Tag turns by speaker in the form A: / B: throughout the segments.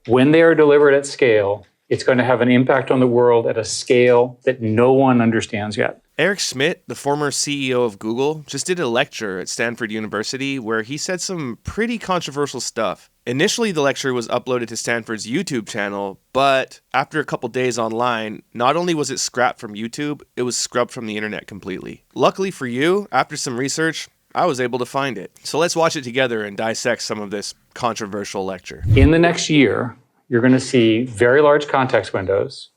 A: when they are delivered at scale, it's going to have an impact on the world at a scale that no one understands yet.
B: Eric Schmidt, the former CEO of Google, just did a lecture at Stanford University where he said some pretty controversial stuff. Initially, the lecture was uploaded to Stanford's YouTube channel, but after a couple days online, not only was it scrapped from YouTube, it was scrubbed from the internet completely. Luckily for you, after some research, I was able to find it. So let's watch it together and dissect some of this controversial lecture.
A: In the next year, you're going to see very large context windows,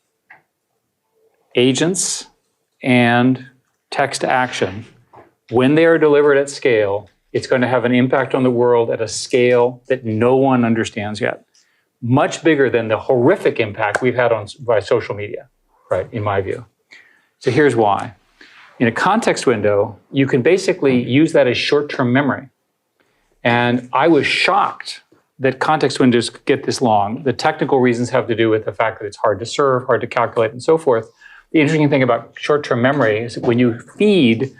A: agents, and text to action. When they are delivered at scale, it's going to have an impact on the world at a scale that no one understands yet. Much bigger than the horrific impact we've had by social media, right, in my view. So here's why. In a context window, you can basically use that as short-term memory. And I was shocked that context windows get this long. The technical reasons have to do with the fact that it's hard to serve, hard to calculate, and so forth. The interesting thing about short-term memory is when you feed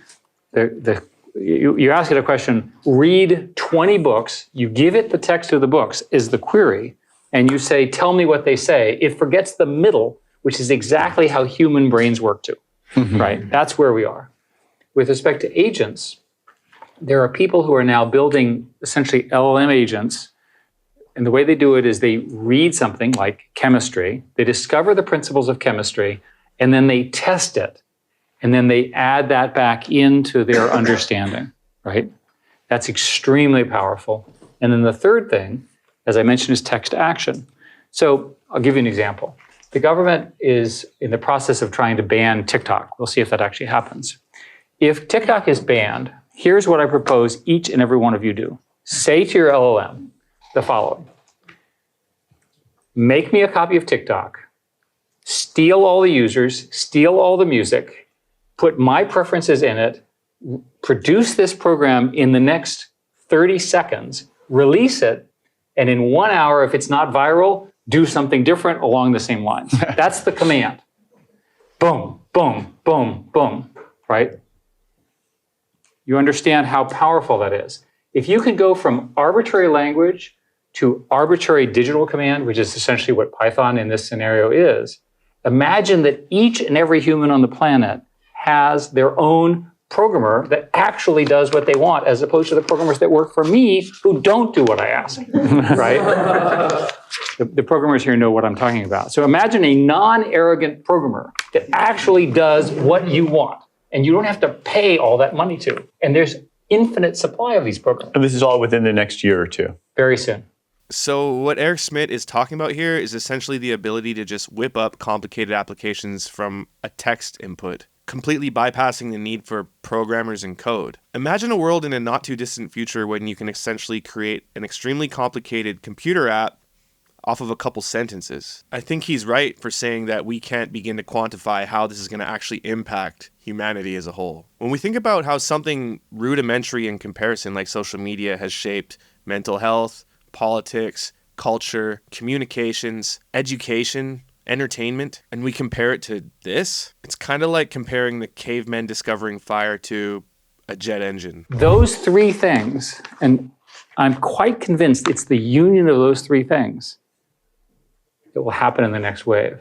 A: you ask it a question, read 20 books, you give it the text of the books is the query, and you say, tell me what they say. It forgets the middle, which is exactly how human brains work too, right? That's where we are. With respect to agents, there are people who are now building essentially LLM agents. And the way they do it is they read something like chemistry, they discover the principles of chemistry, and then they test it. And then they add that back into their understanding, right? That's extremely powerful. And then the third thing, as I mentioned, is text to action. So I'll give you an example. The government is in the process of trying to ban TikTok. We'll see if that actually happens. If TikTok is banned, here's what I propose each and every one of you do. Say to your LLM the following. Make me a copy of TikTok, steal all the users, steal all the music, put my preferences in it, produce this program in the next 30 seconds, release it, and in 1 hour, if it's not viral, do something different along the same lines. That's the command. Boom, boom, boom, boom, right? You understand how powerful that is. If you can go from arbitrary language to arbitrary digital command, which is essentially what Python in this scenario is, imagine that each and every human on the planet has their own programmer that actually does what they want, as opposed to the programmers that work for me who don't do what I ask, right? The programmers here know what I'm talking about. So imagine a non-arrogant programmer that actually does what you want, and you don't have to pay all that money to. And there's infinite supply of these programs.
C: And this is all within the next year or two?
A: Very soon.
B: So what Eric Schmidt is talking about here is essentially the ability to just whip up complicated applications from a text input, completely bypassing the need for programmers and code. Imagine a world in a not too distant future when you can essentially create an extremely complicated computer app off of a couple sentences. I think he's right for saying that we can't begin to quantify how this is going to actually impact humanity as a whole. When we think about how something rudimentary in comparison like social media has shaped mental health, politics, culture, communications, education, entertainment, and we compare it to this, it's kind of like comparing the cavemen discovering fire to a jet engine.
A: Those three things, and I'm quite convinced it's the union of those three things that will happen in the next wave.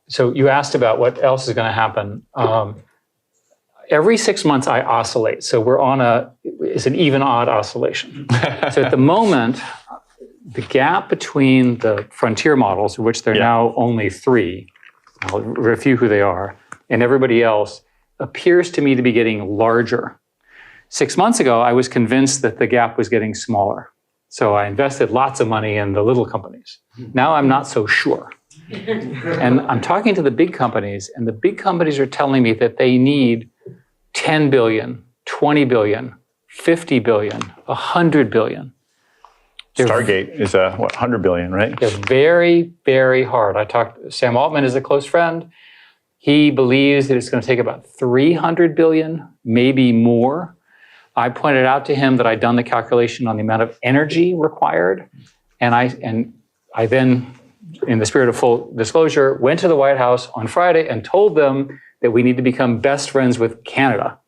A: So you asked about what else is going to happen. Every 6 months I oscillate. So we're on it's an even odd oscillation. So at the moment, the gap between the frontier models, of which there are now only 3, I'll review who they are, and everybody else, appears to me to be getting larger. 6 months ago, I was convinced that the gap was getting smaller. So I invested lots of money in the little companies. Now I'm not so sure. And I'm talking to the big companies, and the big companies are telling me that they need 10 billion, 20 billion, 50 billion, 100 billion.
C: Stargate is 100 billion, right?
A: They're very, very hard. Sam Altman is a close friend. He believes that it's going to take about 300 billion, maybe more. I pointed out to him that I'd done the calculation on the amount of energy required. And I then, in the spirit of full disclosure, went to the White House on Friday and told them that we need to become best friends with Canada.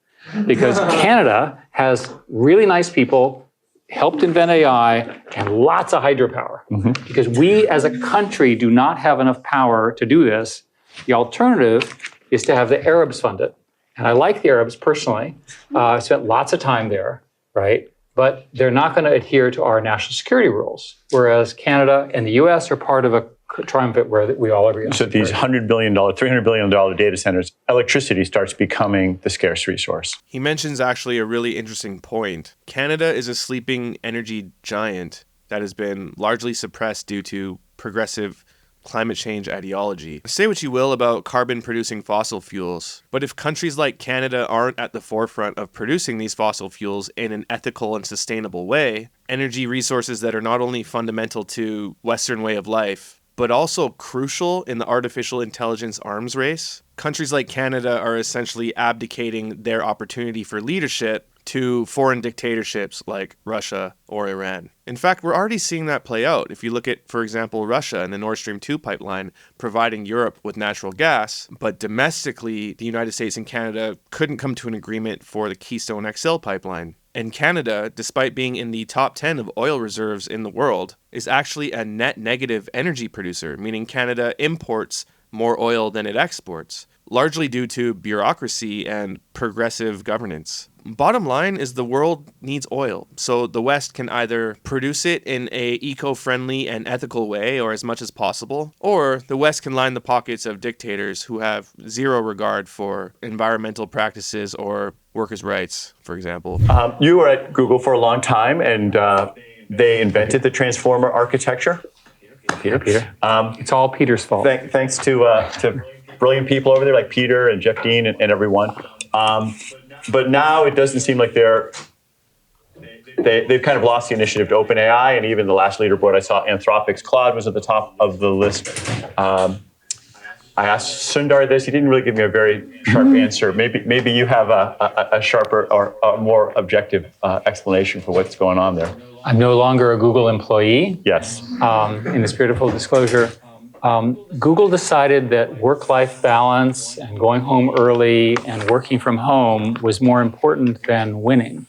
A: Because Canada has really nice people, helped invent AI and lots of hydropower. Because we as a country do not have enough power to do this. The alternative is to have the Arabs fund it. And I like the Arabs personally. I spent lots of time there, right? But they're not going to adhere to our national security rules, whereas Canada and the US are part of a triumvirate where we all agree on.
C: So these $100 billion, $300 billion data centers, electricity starts becoming the scarce resource.
B: He mentions actually a really interesting point. Canada is a sleeping energy giant that has been largely suppressed due to progressive climate change ideology. Say what you will about carbon-producing fossil fuels, but if countries like Canada aren't at the forefront of producing these fossil fuels in an ethical and sustainable way, energy resources that are not only fundamental to Western way of life, but also crucial in the artificial intelligence arms race, countries like Canada are essentially abdicating their opportunity for leadership to foreign dictatorships like Russia or Iran. In fact, we're already seeing that play out. If you look at, for example, Russia and the Nord Stream 2 pipeline providing Europe with natural gas, but domestically, the United States and Canada couldn't come to an agreement for the Keystone XL pipeline. And Canada, despite being in the top 10 of oil reserves in the world, is actually a net negative energy producer, meaning Canada imports more oil than it exports, largely due to bureaucracy and progressive governance. Bottom line is the world needs oil, so the West can either produce it in a eco-friendly and ethical way or as much as possible, or the West can line the pockets of dictators who have zero regard for environmental practices or workers' rights, for example.
C: You were at Google for a long time, and they invented the transformer architecture.
A: Peter. It's all Peter's fault.
C: Thanks to brilliant people over there like Peter and Jeff Dean and everyone. But now it doesn't seem like they've kind of lost the initiative to OpenAI, and even the last leaderboard I saw, Anthropic's Claude was at the top of the list. I asked Sundar this. He didn't really give me a very sharp answer. Maybe you have a sharper or a more objective explanation for what's going on there.
A: I'm no longer a Google employee.
C: Yes.
A: In the spirit of full disclosure, Google decided that work-life balance and going home early and working from home was more important than winning.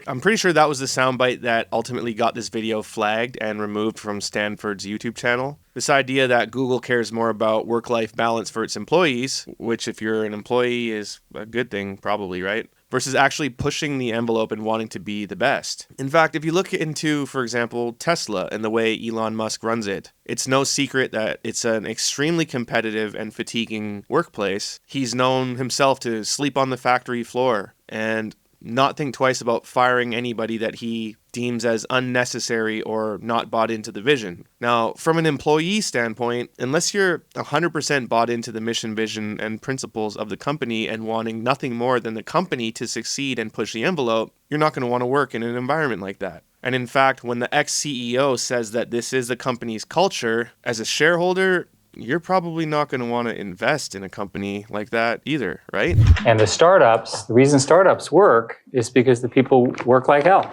B: I'm pretty sure that was the soundbite that ultimately got this video flagged and removed from Stanford's YouTube channel. This idea that Google cares more about work-life balance for its employees, which if you're an employee is a good thing, probably, right? Versus actually pushing the envelope and wanting to be the best. In fact, if you look into, for example, Tesla and the way Elon Musk runs it, it's no secret that it's an extremely competitive and fatiguing workplace. He's known himself to sleep on the factory floor and not think twice about firing anybody that he deems as unnecessary or not bought into the vision. Now, from an employee standpoint, unless you're 100% bought into the mission, vision, and principles of the company and wanting nothing more than the company to succeed and push the envelope, you're not going to want to work in an environment like that. And in fact, when the ex-CEO says that this is the company's culture, as a shareholder, you're probably not going to want to invest in a company like that either, right?
A: And the reason startups work is because the people work like hell.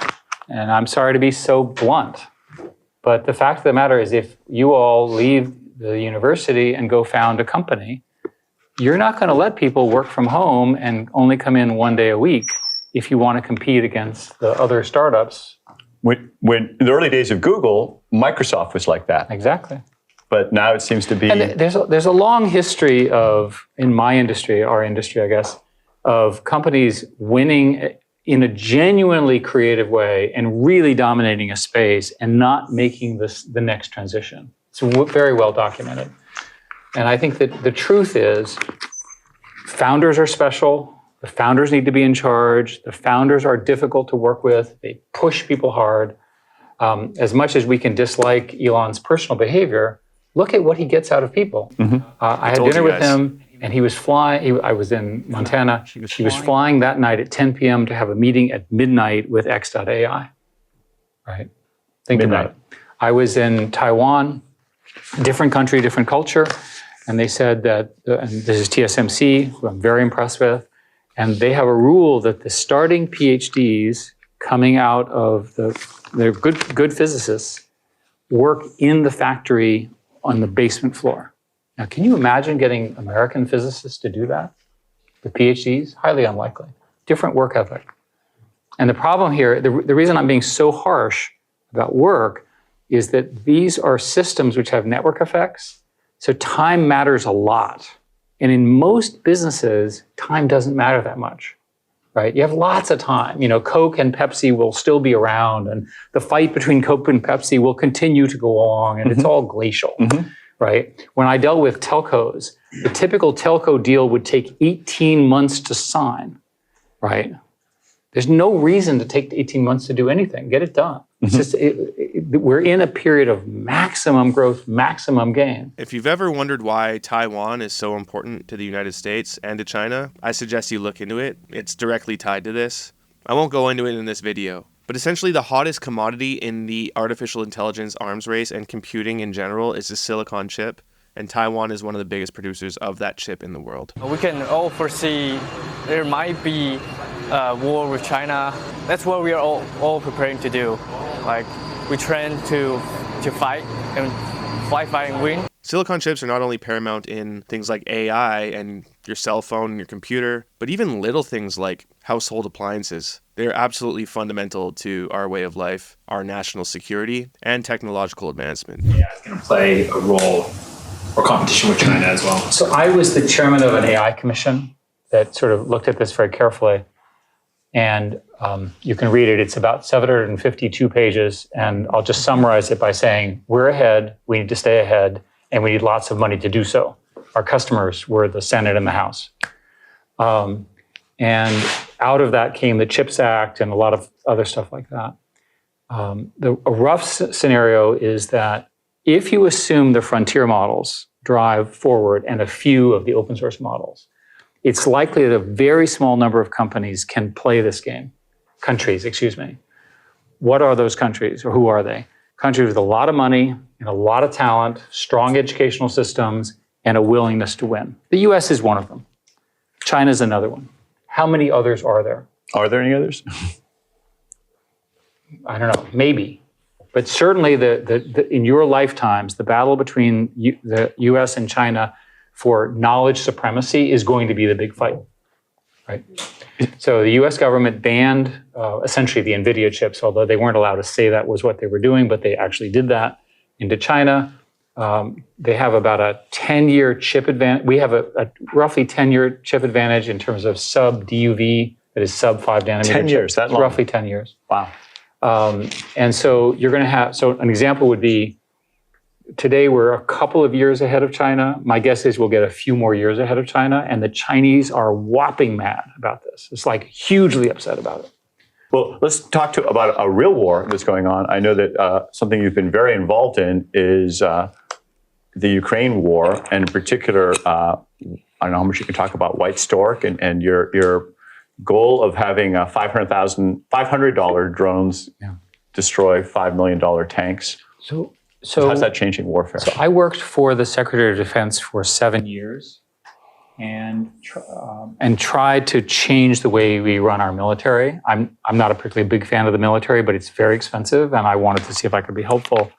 A: And I'm sorry to be so blunt, but the fact of the matter is if you all leave the university and go found a company, you're not going to let people work from home and only come in one day a week if you want to compete against the other startups.
C: When in the early days of Google, Microsoft was like that.
A: Exactly.
C: But now it seems to be...
A: And there's a long history of, in my industry, our industry, I guess, of companies winning in a genuinely creative way and really dominating a space and not making the next transition. It's very well documented. And I think that the truth is founders are special. The founders need to be in charge. The founders are difficult to work with. They push people hard. As much as we can dislike Elon's personal behavior, look at what he gets out of people. I had dinner with him, and he was flying. I was in Montana. He was flying that night at 10 p.m. to have a meeting at midnight with X.AI. Right? Think about it. I was in Taiwan, different country, different culture, and they said that, and this is TSMC, who I'm very impressed with, and they have a rule that the starting PhDs coming out of they're good physicists, work in the factory on the basement floor. Now, can you imagine getting American physicists to do that? The PhDs? Highly unlikely. Different work ethic. And the problem here, the reason I'm being so harsh about work is that these are systems which have network effects. So time matters a lot. And in most businesses, time doesn't matter that much, right? You have lots of time. You know, Coke and Pepsi will still be around, and the fight between Coke and Pepsi will continue to go on, and it's all glacial, right? When I dealt with telcos, the typical telco deal would take 18 months to sign, right? There's no reason to take 18 months to do anything. Get it done. It's just, we're in a period of maximum growth, maximum gain.
B: If you've ever wondered why Taiwan is so important to the United States and to China, I suggest you look into it. It's directly tied to this. I won't go into it in this video, but essentially the hottest commodity in the artificial intelligence arms race and computing in general is the silicon chip, and Taiwan is one of the biggest producers of that chip in the world.
D: We can all foresee there might be a war with China. That's what we are all preparing to do. Like, we train to fight and fight and win.
B: Silicon chips are not only paramount in things like AI and your cell phone and your computer, but even little things like household appliances. They're absolutely fundamental to our way of life, our national security, and technological advancement.
E: AI is going to play a role or competition with China as well.
A: So I was the chairman of an AI commission that sort of looked at this very carefully. And you can read it. It's about 752 pages. And I'll just summarize it by saying, we're ahead, we need to stay ahead, and we need lots of money to do so. Our customers were the Senate and the House. And out of that came the CHIPS Act and a lot of other stuff like that. A rough scenario is that if you assume the frontier models drive forward and a few of the open source models, it's likely that a very small number of countries can play this game. What are those countries, or who are they? Countries with a lot of money and a lot of talent, strong educational systems, and a willingness to win. The US is one of them. China's another one. How many others are there?
C: Are there any others?
A: I don't know, maybe. But certainly in your lifetimes, the battle between the US and China for knowledge supremacy is going to be the big fight, right? So the US government banned essentially the NVIDIA chips, although they weren't allowed to say that was what they were doing, but they actually did that into China. They have about a 10-year chip advantage. We have a roughly 10-year chip advantage in terms of sub-DUV, that is sub-5 nanometer.
C: 10 years, that long?
A: Roughly 10 years.
C: Wow.
A: And so you're going to have, so an example would be, today we're a couple of years ahead of China. My guess is we'll get a few more years ahead of China, and the Chinese are whopping mad about this. It's like hugely upset about it.
C: Well, let's talk about a real war that's going on. I know that something you've been very involved in is the Ukraine war, and in particular, I don't know how much you can talk about White Stork and your goal of having $500 drones destroy $5 million tanks. So how's that changing warfare?
A: So I worked for the Secretary of Defense for 7 years and tried to change the way we run our military. I'm not a particularly big fan of the military, but it's very expensive, and I wanted to see if I could be helpful.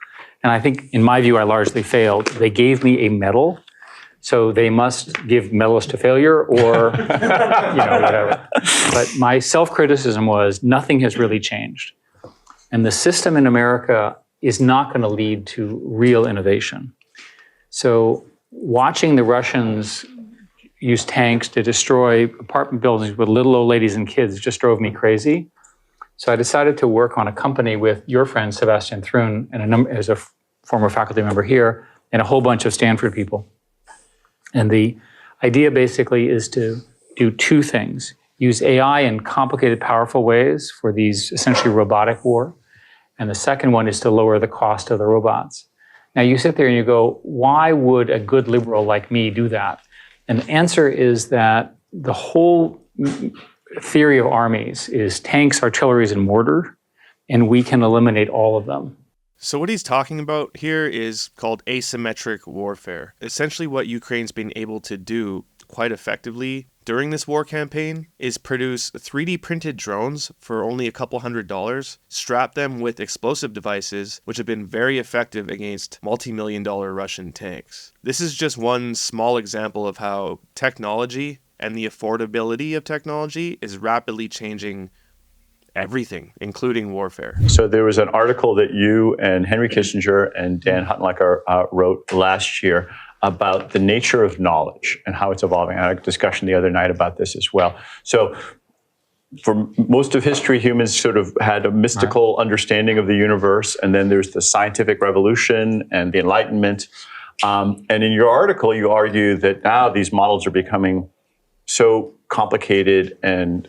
A: And I think, in my view, I largely failed. They gave me a medal, so they must give medals to failure or whatever. But my self-criticism was nothing has really changed. And the system in America is not going to lead to real innovation. So watching the Russians use tanks to destroy apartment buildings with little old ladies and kids just drove me crazy. So I decided to work on a company with your friend, Sebastian Thrun, and as a former faculty member here, and a whole bunch of Stanford people. And the idea basically is to do two things. Use AI in complicated, powerful ways for these essentially robotic war. And the second one is to lower the cost of the robots. Now you sit there and you go, why would a good liberal like me do that? And the answer is that the whole theory of armies is tanks, artillery, and mortar, and we can eliminate all of them.
B: So what he's talking about here is called asymmetric warfare. Essentially what Ukraine's been able to do quite effectively during this war campaign is produce 3D printed drones for only a couple $100, strap them with explosive devices, which have been very effective against multi-million-dollar Russian tanks. This is just one small example of how technology and the affordability of technology is rapidly changing everything, including warfare.
C: So there was an article that you and Henry Kissinger and Dan Huttenlocher wrote last year about the nature of knowledge and how it's evolving. I had a discussion the other night about this as well. So for most of history, humans sort of had a mystical understanding of the universe, and then there's the scientific revolution and the Enlightenment. And in your article, you argue that now these models are becoming so complicated and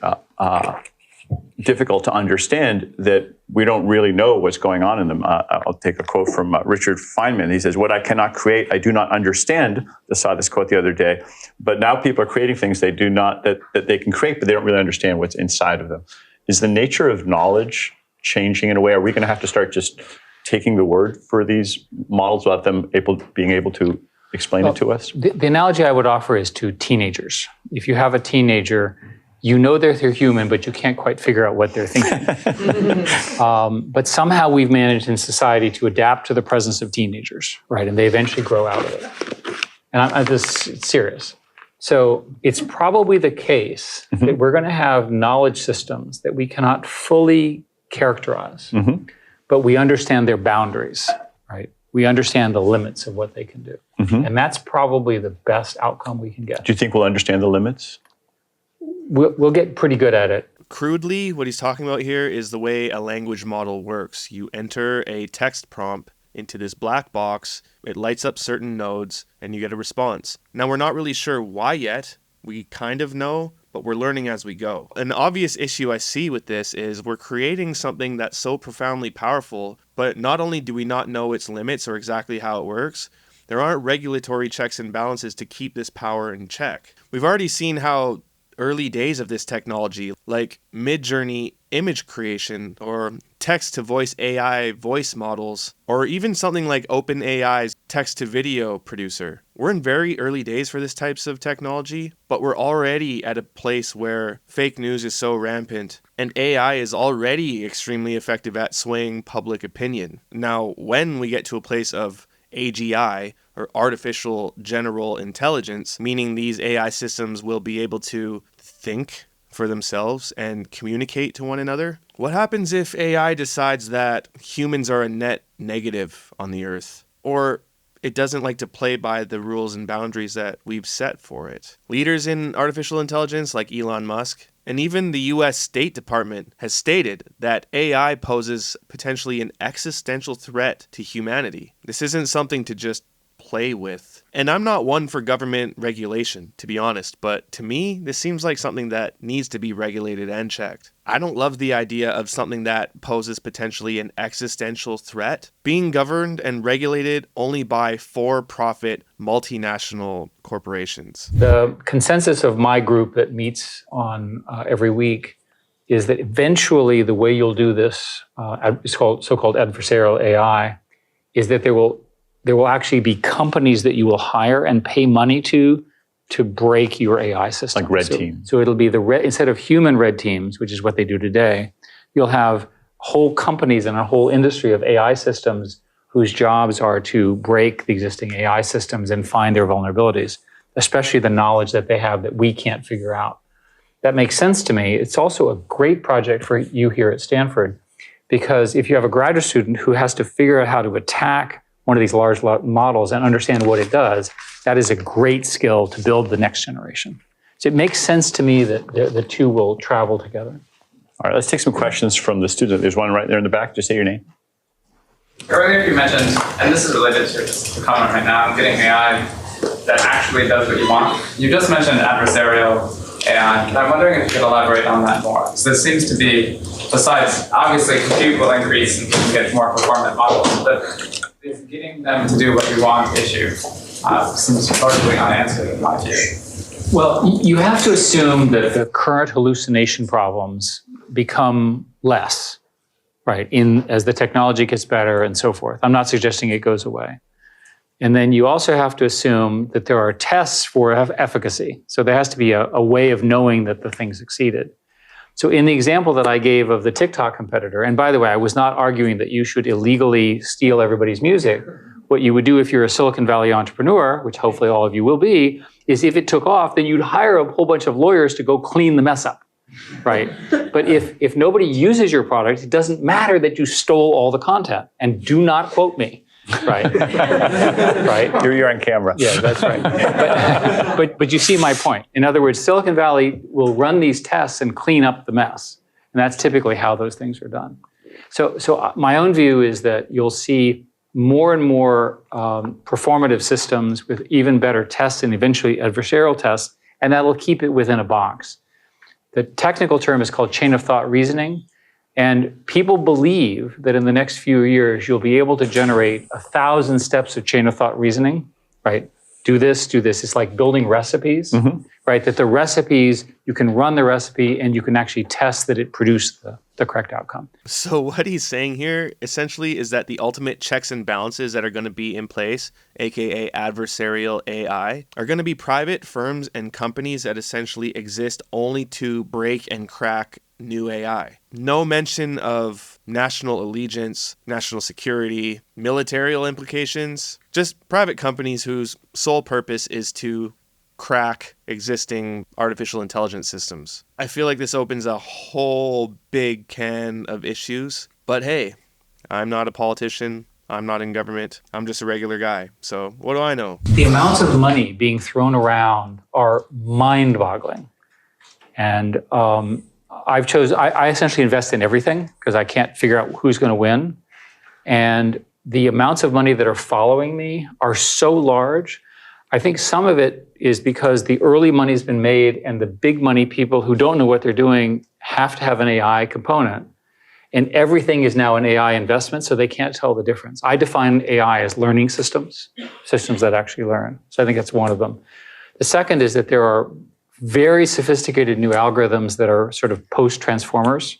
C: difficult to understand that we don't really know what's going on in them. I'll take a quote from Richard Feynman. He says, "What I cannot create, I do not understand." I saw this quote the other day. But now people are creating things they do not that they can create, but they don't really understand what's inside of them. Is the nature of knowledge changing in a way? Are we going to have to start just taking the word for these models without them being able to explain it to us?
A: The analogy I would offer is to teenagers. If you have a teenager, you know they're human, but you can't quite figure out what they're thinking. But somehow we've managed in society to adapt to the presence of teenagers, right? And they eventually grow out of it. And I'm just serious. So it's probably the case that we're going to have knowledge systems that we cannot fully characterize, but we understand their boundaries, right? We understand the limits of what they can do. And that's probably the best outcome we can get.
C: Do you think we'll understand the limits?
A: We'll get pretty good at it.
B: Crudely, what he's talking about here is the way a language model works. You enter a text prompt into this black box, it lights up certain nodes, and you get a response. Now, we're not really sure why yet. We kind of know, but we're learning as we go. An obvious issue I see with this is we're creating something that's so profoundly powerful, but not only do we not know its limits or exactly how it works, there aren't regulatory checks and balances to keep this power in check. We've already seen how early days of this technology, like Mid-Journey image creation or text-to-voice AI voice models, or even something like OpenAI's text-to-video producer. We're in very early days for this types of technology, but we're already at a place where fake news is so rampant, and AI is already extremely effective at swaying public opinion. Now, when we get to a place of AGI, or artificial general intelligence, meaning these AI systems will be able to think for themselves and communicate to one another. What happens if AI decides that humans are a net negative on the Earth? Or it doesn't like to play by the rules and boundaries that we've set for it? Leaders in artificial intelligence like Elon Musk, and even the US State Department has stated that AI poses potentially an existential threat to humanity. This isn't something to just play with. And I'm not one for government regulation, to be honest, but to me, this seems like something that needs to be regulated and checked. I don't love the idea of something that poses potentially an existential threat being governed and regulated only by for-profit multinational corporations.
A: The consensus of my group that meets on every week is that eventually the way you'll do this, it's called so-called adversarial AI, is that there will actually be companies that you will hire and pay money to break your AI system.
C: Like red team.
A: So it'll be instead of human red teams, which is what they do today, you'll have whole companies and a whole industry of AI systems whose jobs are to break the existing AI systems and find their vulnerabilities, especially the knowledge that they have that we can't figure out. That makes sense to me. It's also a great project for you here at Stanford, because if you have a graduate student who has to figure out how to attack one of these large models and understand what it does, that is a great skill to build the next generation. So it makes sense to me that the two will travel together.
C: All right, let's take some questions from the student. There's one right there in the back. Just say your name.
F: Earlier you mentioned, and this is related to the comment right now, getting AI that actually does what you want. You just mentioned adversarial AI, and I'm wondering if you could elaborate on that more. So this seems to be, besides, obviously compute will increase and we can get more performant models, but is getting them to do what we want issue seems largely unanswered in my view.
A: Well, you have to assume that the current hallucination problems become less, right, as the technology gets better and so forth. I'm not suggesting it goes away. And then you also have to assume that there are tests for efficacy. So there has to be a way of knowing that the thing succeeded. So in the example that I gave of the TikTok competitor, and by the way, I was not arguing that you should illegally steal everybody's music. What you would do if you're a Silicon Valley entrepreneur, which hopefully all of you will be, is if it took off, then you'd hire a whole bunch of lawyers to go clean the mess up. right? But if nobody uses your product, it doesn't matter that you stole all the content. And do not quote me, right? Right?
C: You're on camera.
A: Yeah, that's right. But you see my point. In other words, Silicon Valley will run these tests and clean up the mess. And that's typically how those things are done. So my own view is that you'll see more and more performative systems with even better tests and eventually adversarial tests, and that'll keep it within a box. The technical term is called chain of thought reasoning, and people believe that in the next few years, you'll be able to generate 1,000 steps of chain of thought reasoning, right? Do this, do this. It's like building recipes, right? That the recipes, you can run the recipe and you can actually test that it produced the correct outcome.
B: So what he's saying here essentially is that the ultimate checks and balances that are going to be in place, aka adversarial AI, are going to be private firms and companies that essentially exist only to break and crack new AI. No mention of national allegiance, national security, military implications, just private companies whose sole purpose is to crack existing artificial intelligence systems. I feel like this opens a whole big can of issues, but hey, I'm not a politician. I'm not in government. I'm just a regular guy. So what do I know?
A: The amounts of money being thrown around are mind-boggling. And I essentially invest in everything because I can't figure out who's going to win. And the amounts of money that are following me are so large. I think some of it is because the early money's been made and the big money people who don't know what they're doing have to have an AI component. And everything is now an AI investment, so they can't tell the difference. I define AI as learning systems that actually learn. So I think that's one of them. The second is that there are very sophisticated new algorithms that are sort of post-transformers.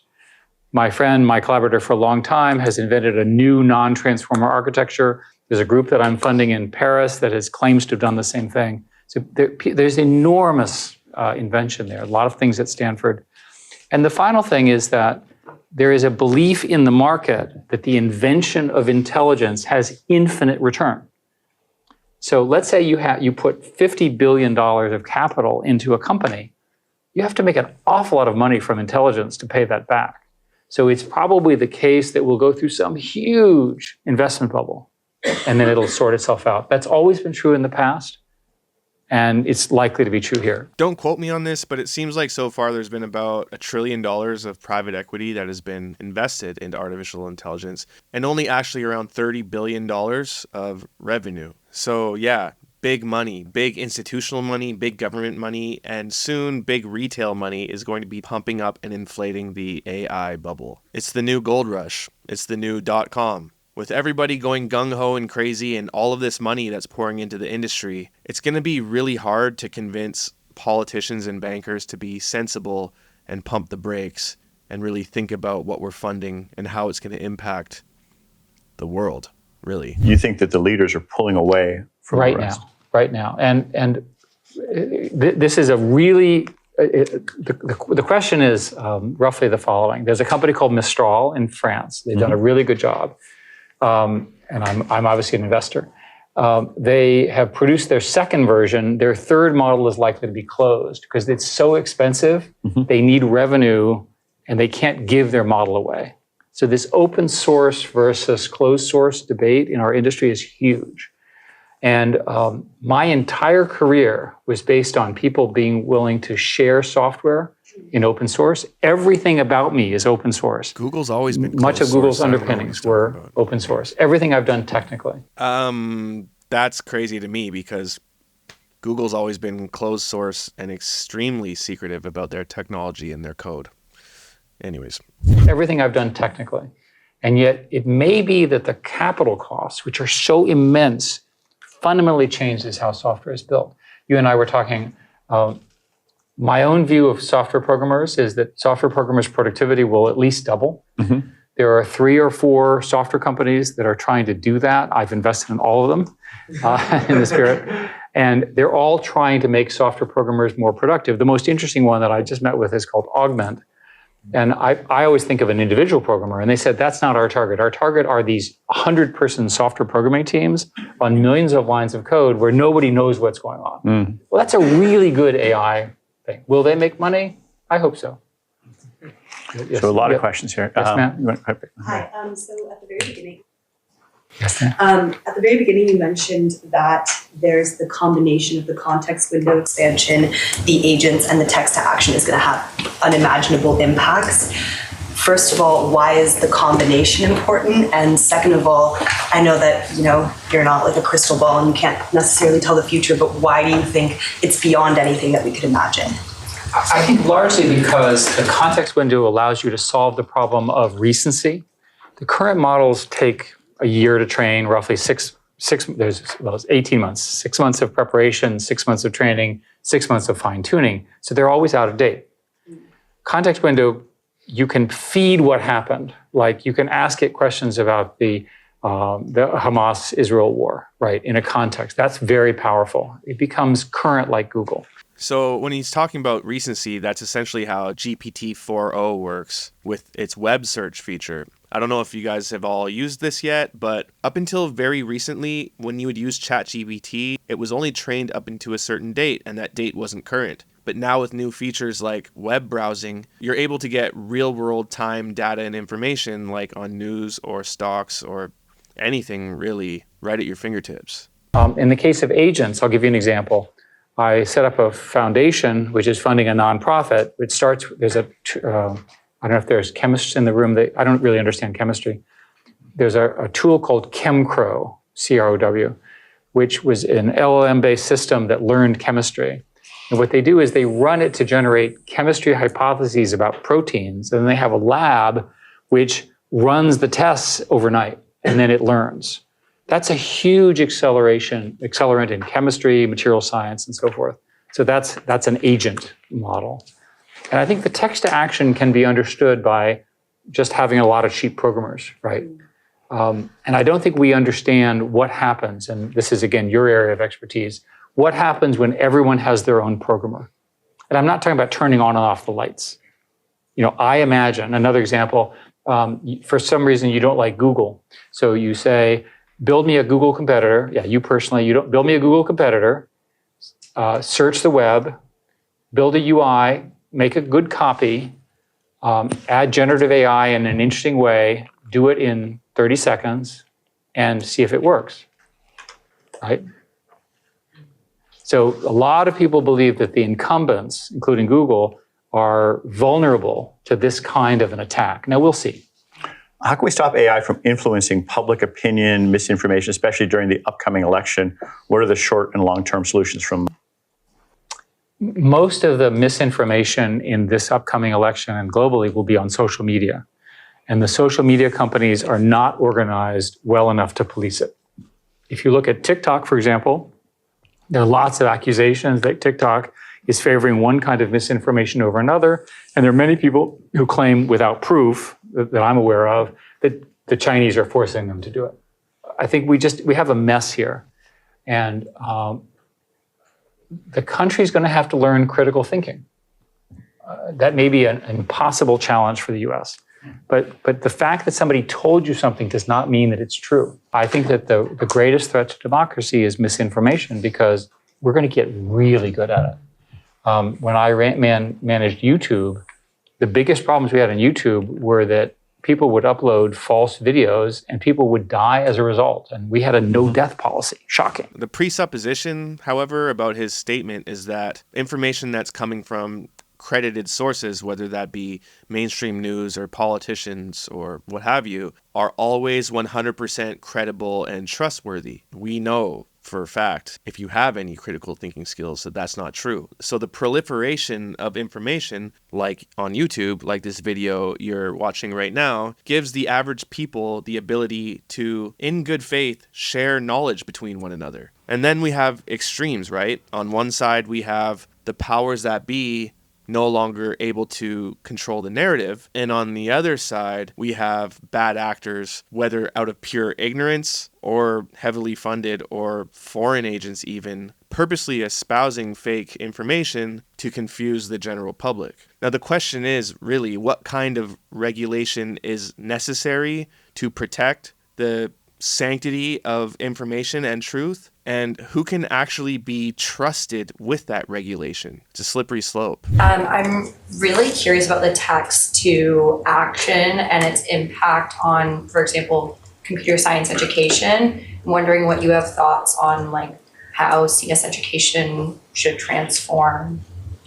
A: My friend, my collaborator for a long time, has invented a new non-transformer architecture. There's a group that I'm funding in Paris that claims to have done the same thing. So there's enormous invention there, a lot of things at Stanford. And the final thing is that there is a belief in the market that the invention of intelligence has infinite return. So let's say you put $50 billion of capital into a company. You have to make an awful lot of money from intelligence to pay that back. So it's probably the case that we'll go through some huge investment bubble, and then it'll sort itself out. That's always been true in the past, and it's likely to be true here.
B: Don't quote me on this, but it seems like so far there's been about $1 trillion of private equity that has been invested into artificial intelligence, and only actually around $30 billion of revenue. So yeah, big money, big institutional money, big government money, and soon big retail money is going to be pumping up and inflating the AI bubble. It's the new gold rush. It's the new .com. With everybody going gung-ho and crazy and all of this money that's pouring into the industry, it's going to be really hard to convince politicians and bankers to be sensible and pump the brakes and really think about what we're funding and how it's going to impact the world, really.
C: You think that the leaders are pulling away from the rest?
A: Right now. And this is a really, the question is roughly the following. There's a company called Mistral in France. They've done a really good job. And I'm obviously an investor. They have produced their second version. Their third model is likely to be closed because it's so expensive. They need revenue and they can't give their model away. So this open source versus closed source debate in our industry is huge. And my entire career was based on people being willing to share software in open source. Everything about me is open source.
B: Google's always been
A: much of Google's underpinnings were open source. Everything I've done technically.
B: That's crazy to me because Google's always been closed source and extremely secretive about their technology and their code. Anyways.
A: Everything I've done technically. And yet it may be that the capital costs, which are so immense, fundamentally changes how software is built. You and I were talking, my own view of software programmers is that software programmers' productivity will at least double. There are 3 or 4 software companies that are trying to do that. I've invested in all of them in the spirit. And they're all trying to make software programmers more productive. The most interesting one that I just met with is called Augment. And I always think of an individual programmer, and they said, that's not our target. Our target are these 100-person software programming teams on millions of lines of code where nobody knows what's going on. Well, that's a really good AI thing. Will they make money? I hope so. Yes,
C: So a lot of
A: yep.
C: questions here.
A: Yes, ma'am.
C: You want-
G: Hi. So at the very beginning,
A: Yes, ma'am.
G: at the very beginning, you mentioned that there's the combination of the context window expansion, the agents, and the text to action is going to have unimaginable impacts. First of all, why is the combination important? And second of all, I know that you're not like a crystal ball and you can't necessarily tell the future, but why do you think it's beyond anything that we could imagine?
A: I think largely because the context window allows you to solve the problem of recency. The current models take a year to train, roughly it's 18 months, 6 months of preparation, 6 months of training, 6 months of fine tuning. So they're always out of date. Context window, you can feed what happened. Like you can ask it questions about the Hamas-Israel war, right, in a context. That's very powerful. It becomes current like Google.
B: So when he's talking about recency, that's essentially how GPT-4o works with its web search feature. I don't know if you guys have all used this yet, but up until very recently, when you would use ChatGPT, it was only trained up into a certain date, and that date wasn't current. But now with new features like web browsing, you're able to get real-world time data and information like on news or stocks or anything really right at your fingertips.
A: In the case of agents, I'll give you an example. I set up a foundation, which is funding a nonprofit, which starts, I don't know if there's chemists in the room, I don't really understand chemistry. There's a tool called ChemCrow, C-R-O-W, which was an LLM-based system that learned chemistry. And what they do is they run it to generate chemistry hypotheses about proteins, and then they have a lab which runs the tests overnight, and then it learns. That's a huge accelerant in chemistry, material science, and so forth. So that's an agent model. And I think the text to action can be understood by just having a lot of cheap programmers, right? And I don't think we understand what happens, and this is, again, your area of expertise, what happens when everyone has their own programmer. And I'm not talking about turning on and off the lights. I imagine, another example, for some reason you don't like Google. So you say, build me a Google competitor. Yeah, you personally, you don't build me a Google competitor, search the web, build a UI, make a good copy, add generative AI in an interesting way, do it in 30 seconds, and see if it works, right? So a lot of people believe that the incumbents, including Google, are vulnerable to this kind of an attack. Now, we'll see.
C: How can we stop AI from influencing public opinion, misinformation, especially during the upcoming election? What are the short and long-term solutions from?
A: Most of the misinformation in this upcoming election and globally will be on social media. And the social media companies are not organized well enough to police it. If you look at TikTok, for example, there are lots of accusations that TikTok is favoring one kind of misinformation over another. And there are many people who claim without proof that I'm aware of that the Chinese are forcing them to do it. I think we have a mess here. And the country's going to have to learn critical thinking. That may be an impossible challenge for the US. But the fact that somebody told you something does not mean that it's true. I think that the greatest threat to democracy is misinformation because we're going to get really good at it. When I managed YouTube, the biggest problems we had on YouTube were that people would upload false videos and people would die as a result. And we had a no-death policy. Shocking.
B: The presupposition, however, about his statement is that information that's coming from credited sources, whether that be mainstream news or politicians or what have you, are always 100% credible and trustworthy. We know for a fact, if you have any critical thinking skills, that that's not true. So the proliferation of information, like on YouTube, like this video you're watching right now, gives the average people the ability to, in good faith, share knowledge between one another. And then we have extremes, right? On one side, we have the powers that be no longer able to control the narrative. And on the other side, we have bad actors, whether out of pure ignorance or heavily funded or foreign agents even, purposely espousing fake information to confuse the general public. Now, the question is really what kind of regulation is necessary to protect the sanctity of information and truth, and who can actually be trusted with that regulation. It's a slippery slope.
H: I'm really curious about the text to action and its impact on, for example, computer science education. I'm wondering what you have thoughts on like how CS education should transform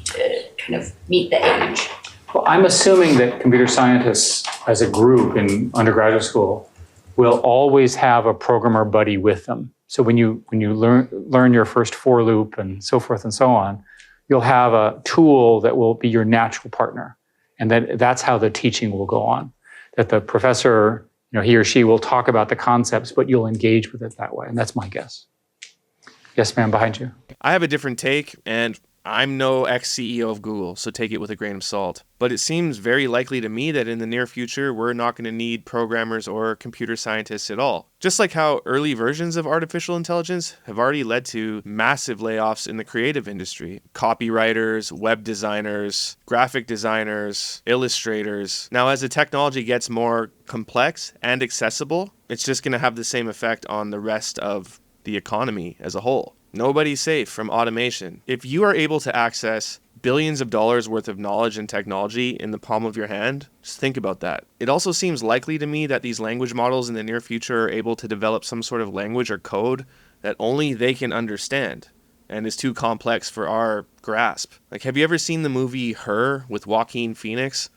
H: to kind of meet the age.
A: Well, I'm assuming that computer scientists as a group in undergraduate school will always have a programmer buddy with them. So when you learn your first for loop and so forth and so on, you'll have a tool that will be your natural partner. And that's how the teaching will go on. That the professor, he or she will talk about the concepts, but you'll engage with it that way. And that's my guess. Yes, ma'am, behind you.
B: I have a different take, and I'm no ex-CEO of Google, so take it with a grain of salt. But it seems very likely to me that in the near future, we're not going to need programmers or computer scientists at all. Just like how early versions of artificial intelligence have already led to massive layoffs in the creative industry. Copywriters, web designers, graphic designers, illustrators. Now, as the technology gets more complex and accessible, it's just going to have the same effect on the rest of the economy as a whole. Nobody's safe from automation. If you are able to access billions of dollars worth of knowledge and technology in the palm of your hand, just think about that. It also seems likely to me that these language models in the near future are able to develop some sort of language or code that only they can understand and is too complex for our grasp. Like, have you ever seen the movie Her with Joaquin Phoenix?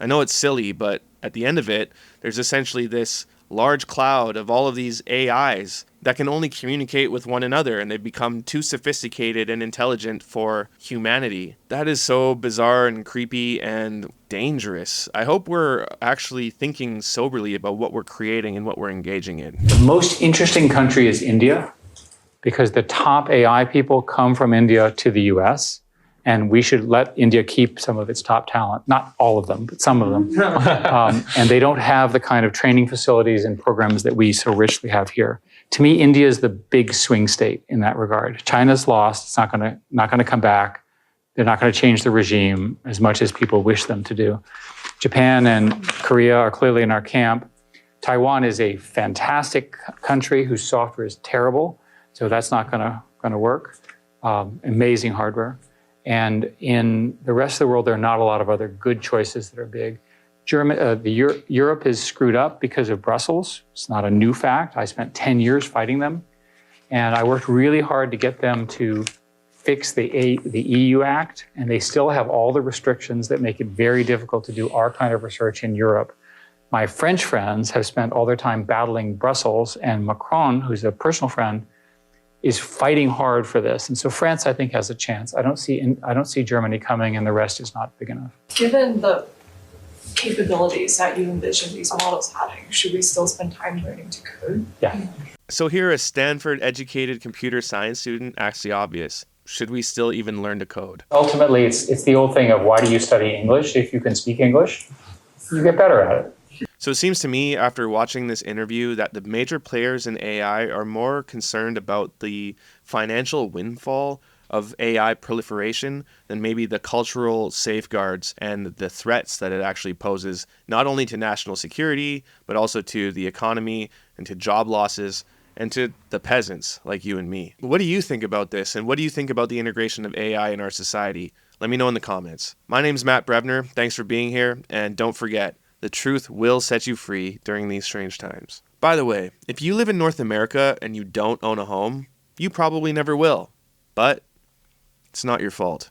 B: I know it's silly, but at the end of it, there's essentially this large cloud of all of these AIs that can only communicate with one another, and they've become too sophisticated and intelligent for humanity. That is so bizarre and creepy and dangerous. I hope we're actually thinking soberly about what we're creating and what we're engaging in.
A: The most interesting country is India, because the top AI people come from India to the US. And we should let India keep some of its top talent, not all of them, but some of them. And they don't have the kind of training facilities and programs that we so richly have here. To me, India is the big swing state in that regard. China's lost. It's not going to come back. They're not going to change the regime as much as people wish them to do. Japan and Korea are clearly in our camp. Taiwan is a fantastic country whose software is terrible, so that's not going to work. Amazing hardware. And in the rest of the world, there are not a lot of other good choices that are big. Europe is screwed up because of Brussels. It's not a new fact. I spent 10 years fighting them. And I worked really hard to get them to fix the EU Act. And they still have all the restrictions that make it very difficult to do our kind of research in Europe. My French friends have spent all their time battling Brussels, and Macron, who's a personal friend, is fighting hard for this. And so France, I think, has a chance. I don't see Germany coming, and the rest is not big enough.
I: Given the capabilities that you envision these models having, should we still spend time learning to code?
A: Yeah.
B: So here, a Stanford-educated computer science student asks the obvious. Should we still even learn to code?
A: Ultimately, it's the old thing of, why do you study English? If you can speak English, you get better at it.
B: So it seems to me, after watching this interview, that the major players in AI are more concerned about the financial windfall of AI proliferation than maybe the cultural safeguards and the threats that it actually poses, not only to national security, but also to the economy and to job losses and to the peasants like you and me. What do you think about this, and what do you think about the integration of AI in our society? Let me know in the comments. My name's Matt Brevner. Thanks for being here, and don't forget, the truth will set you free during these strange times. By the way, if you live in North America and you don't own a home, you probably never will. But it's not your fault.